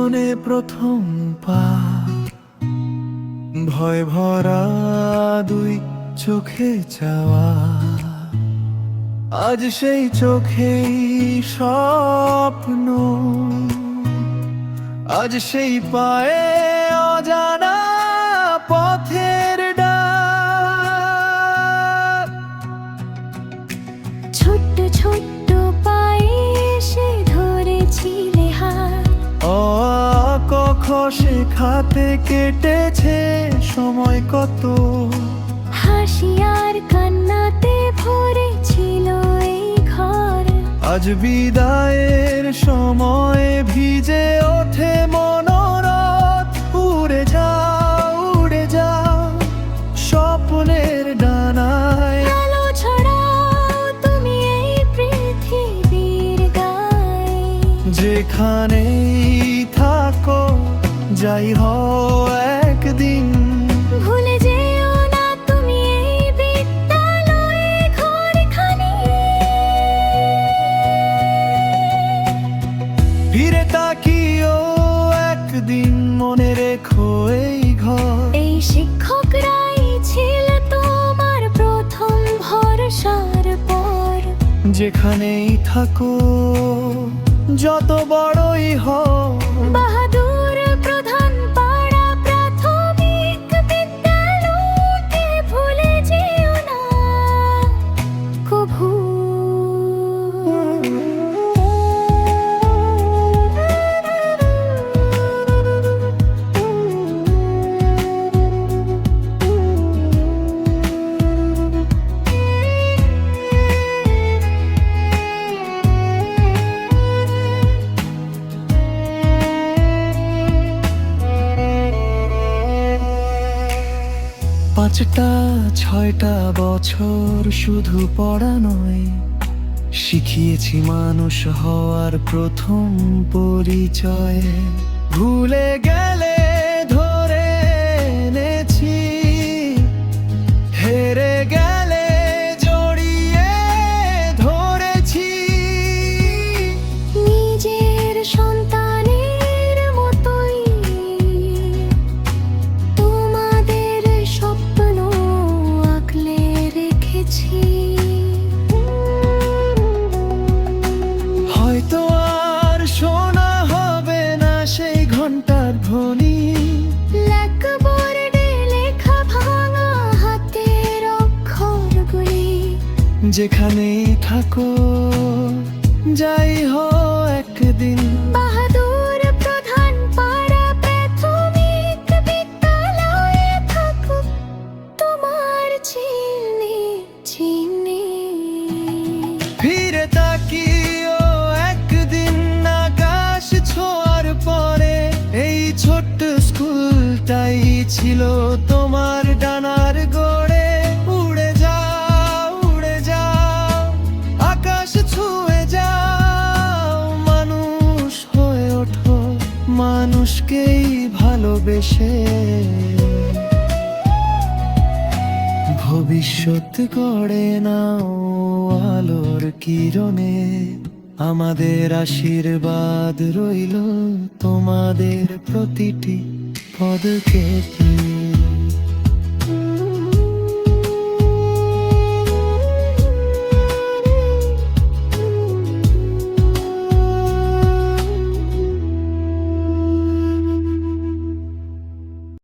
জীবনে প্রথম পা, ভয় ভরা দুই চোখে চাওয়া, আজ সেই চোখেই স্বপ্ন, আজ সেই পায়ে অজানা পথের ডাক। ছোট্ট ছোট্ট পায়ে সে ধরেছিলে হাত, কখ শেখাতে কেটেছে সময় কত, হাসি আর কান্নাতে ভরেছিল এই ঘর। আজ বিদায়ের সময় ভিজে ওঠে মনোরথ। উড়ে যাও উড়ে যাও স্বপ্নের ডানায়, আলো ছড়াও তুমি এই পৃথিবীর গায়ে। যেখানেই থাকো যাই হও একদিন, ভুলে যেও না তুমি এই বিদ্যালয়ে ঘরখানি। ফিরে তাকিও একদিন, মনে রেখো এই ঘর। এই শিক্ষকরাই ছিল তোমার প্রথম ভরসার পর। যেখানেই থাকো যত বড়ই হও, বাহাদুর প্রধান পাড়া প্রাথমিক বিদ্যালয়কে ভুলে যেও না কভু। পাঁচটা ছয়টা বছর শুধু পড়া নয়, শিখিয়েছি মানুষ হওয়ার প্রথম পরিচয়। ভুলে গেলে ধরে এনেছি, হেরে গেলে জড়িয়ে ধরেছি। নিজের সন্তানের মতোই তোমাদের স্বপ্ন আঁকলে রেখেছি। হয়তো আর শোনা হবে না সেই ঘন্টার ধ্বনি, ব্ল্যাকবোর্ডে লেখা ভাঙা হাতের অক্ষরগুলি। যেখানেই থাকো যাই হও একদিন, বাহাদুর প্রধান পাড়া প্রাথমিক বিদ্যালয়ে থাকুক তোমার চিহ্নে চিহ্নে। ফিরে তাকিও একদিন আকাশ ছোঁয়ার পরে, এই ছোট্ট স্কুলটাই ছিল তোমার ডানার গড়ে। উড়ে যাও উড়ে যাও আকাশ ছুঁয়ে যাও, মানুষ হয়ে ওঠো মানুষকেই ভালোবেসে। ভবিষ্যৎ গড়ে নাও আলোর কিরণে, আমাদের আশীর্বাদ রইল তোমাদের প্রতিটি পদক্ষেপে।